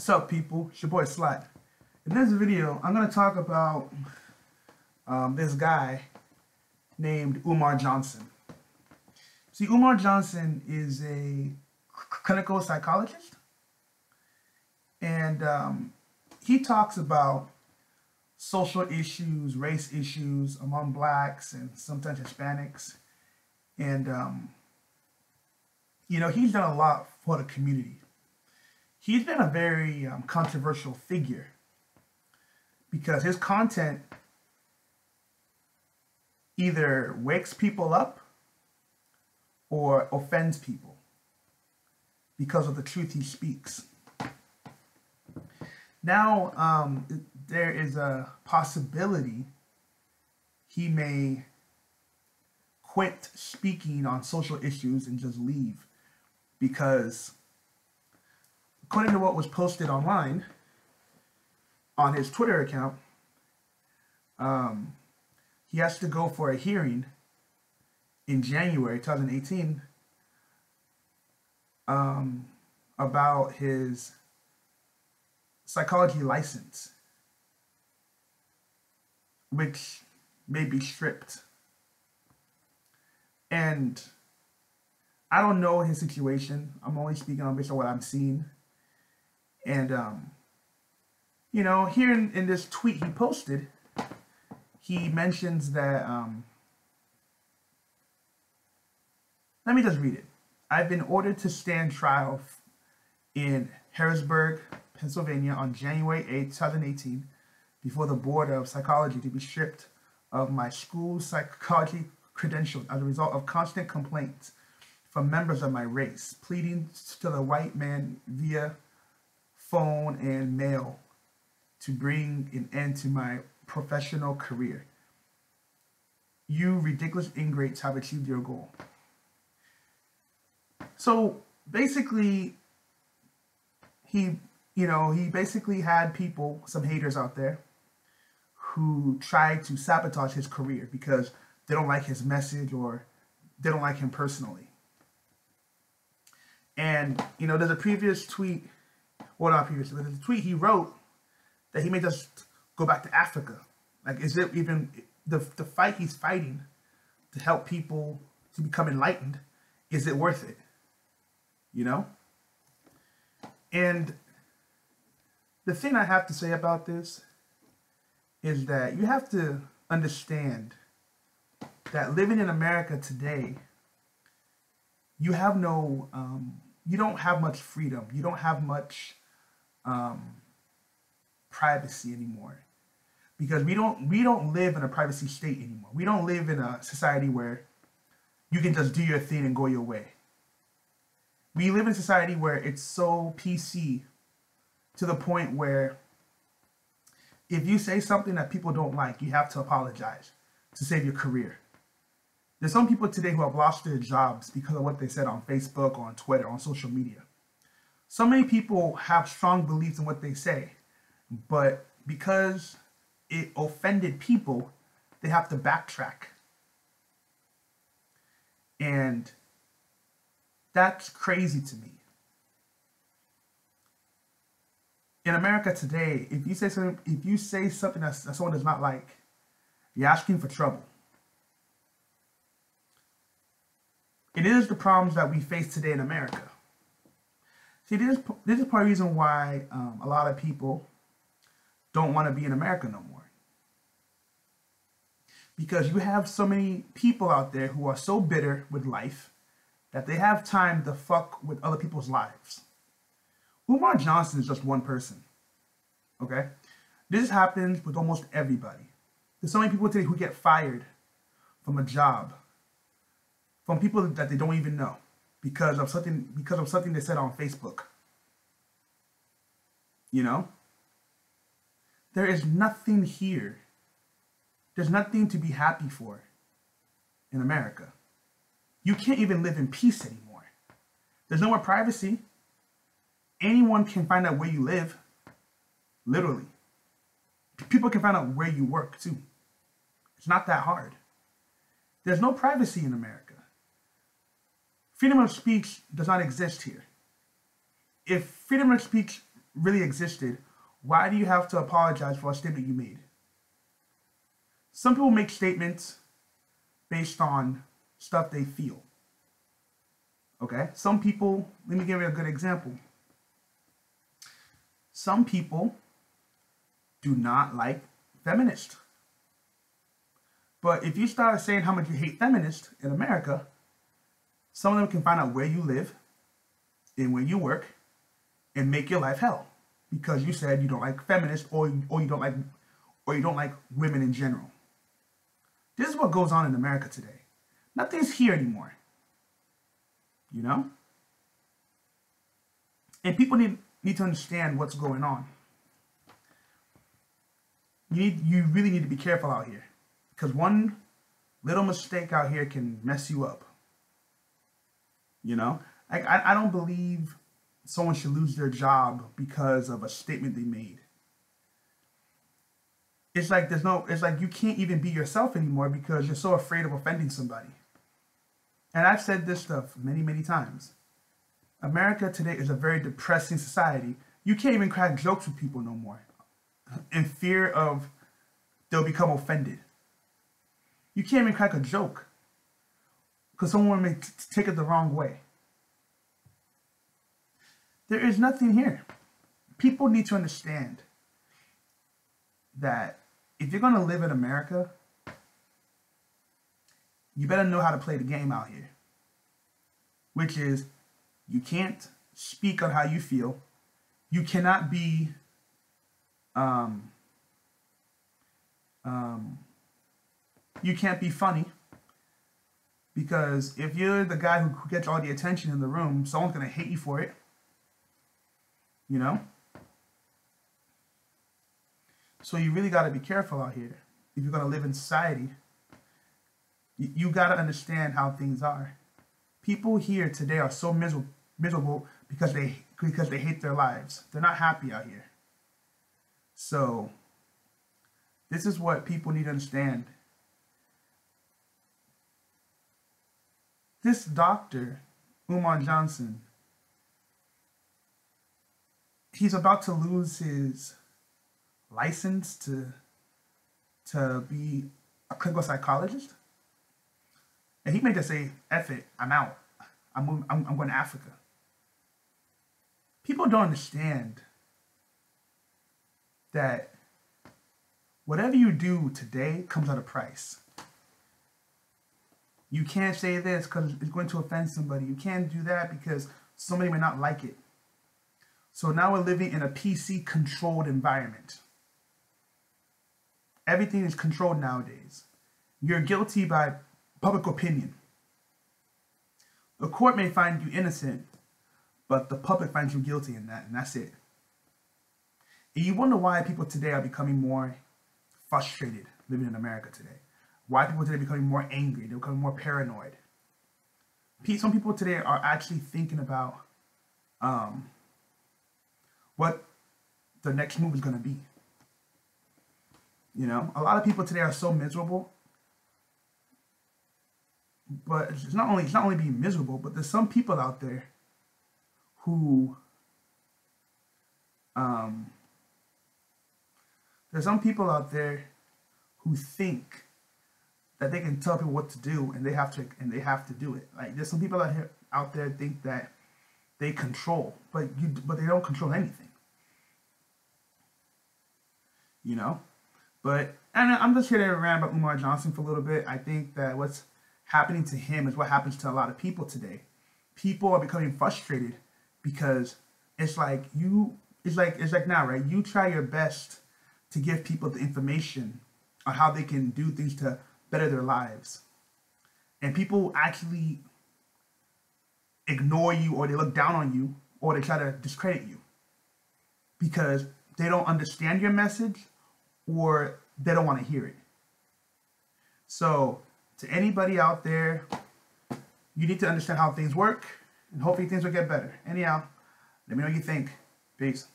What's up, people? It's your boy Slat. In this video, I'm going to talk about this guy named Umar Johnson. See, Umar Johnson is a clinical psychologist, and he talks about social issues, race issues among blacks and sometimes Hispanics. And, he's done a lot for the community. He's been a very controversial figure because his content either wakes people up or offends people because of the truth he speaks. Now, there is a possibility he may quit speaking on social issues and just leave because, according to what was posted online on his Twitter account, he has to go for a hearing in January 2018 about his psychology license, which may be stripped. And I don't know his situation. I'm only speaking on based on what I'm seeing. And, here in this tweet he posted, he mentions that, let me just read it. I've been ordered to stand trial in Harrisburg, Pennsylvania on January 8, 2018 before the Board of Psychology to be stripped of my school psychology credentials as a result of constant complaints from members of my race, pleading to the white man via phone and mail to bring an end to my professional career. You ridiculous ingrates have achieved your goal. So basically, he basically had people, some haters out there, who tried to sabotage his career because they don't like his message or they don't like him personally. And, there's a previous tweet, well, not previous, but there's a tweet he wrote that he may just go back to Africa. Like, is it even the fight he's fighting to help people to become enlightened? Is it worth it? And the thing I have to say about this is that you have to understand that living in America today, you have no, you don't have much freedom. You don't have much privacy anymore, because we don't live in a privacy state anymore. We don't live in a society where you can just do your thing and go your way. We live in a society where it's so PC to the point where if you say something that people don't like, you have to apologize to save your career. There's some people today who have lost their jobs because of what they said on Facebook, on Twitter, on social media. So many people have strong beliefs in what they say, but because it offended people, they have to backtrack. And that's crazy to me. In America today, if you say something that someone does not like, you're asking for trouble. It is the problems that we face today in America. See, this is part of the reason why a lot of people don't want to be in America no more. Because you have so many people out there who are so bitter with life that they have time to fuck with other people's lives. Umar Johnson is just one person, okay? This happens with almost everybody. There's so many people today who get fired from a job, from people that they don't even know, because of something they said on Facebook. There is nothing here. There's nothing to be happy for in America. You can't even live in peace anymore. There's no more privacy. Anyone can find out where you live, literally. People can find out where you work too. It's not that hard. There's no privacy in America. Freedom of speech does not exist here. If freedom of speech really existed, why do you have to apologize for a statement you made? Some people make statements based on stuff they feel. Okay? Some people, let me give you a good example. Some people do not like feminists. But if you start saying how much you hate feminists in America, some of them can find out where you live and where you work and make your life hell because you said you don't like feminists or you don't like women in general. This is what goes on in America today. Nothing's here anymore. You know? And people need to understand what's going on. You really need to be careful out here. Because one little mistake out here can mess you up. You know? I don't believe someone should lose their job because of a statement they made. It's like you can't even be yourself anymore because you're so afraid of offending somebody. And I've said this stuff many, many times. America today is a very depressing society. You can't even crack jokes with people no more in fear of they'll become offended. You can't even crack a joke because someone may take it the wrong way. There is nothing here. People need to understand that if you're going to live in America, you better know how to play the game out here. Which is, you can't speak on how you feel. You cannot be you can't be funny. Because if you're the guy who gets all the attention in the room, someone's going to hate you for it. You know? So you really got to be careful out here. If you're going to live in society, you got to understand how things are. People here today are so miserable because they hate their lives. They're not happy out here. So this is what people need to understand. This doctor, Umar Johnson, he's about to lose his license to be a clinical psychologist. And he may just say, F it, I'm out. I'm going to Africa. People don't understand that whatever you do today comes at a price. You can't say this because it's going to offend somebody. You can't do that because somebody may not like it. So now we're living in a PC-controlled environment. Everything is controlled nowadays. You're guilty by public opinion. The court may find you innocent, but the public finds you guilty in that, and that's it. And you wonder why people today are becoming more frustrated living in America today. Why people today are becoming more angry, they're becoming more paranoid. Some people today are actually thinking about what the next move is going to be. You know, a lot of people today are so miserable. But it's not only being miserable, but there's some people out there who think that they can tell people what to do and they have to do it. Like there's some people out there think that they control, but they don't control anything. You know? And I'm just here to rant about Umar Johnson for a little bit. I think that what's happening to him is what happens to a lot of people today. People are becoming frustrated because it's like now, right? You try your best to give people the information on how they can do things to better their lives. And people actually ignore you, or they look down on you, or they try to discredit you because they don't understand your message or they don't want to hear it. So to anybody out there, you need to understand how things work, and hopefully things will get better. Anyhow, let me know what you think. Peace.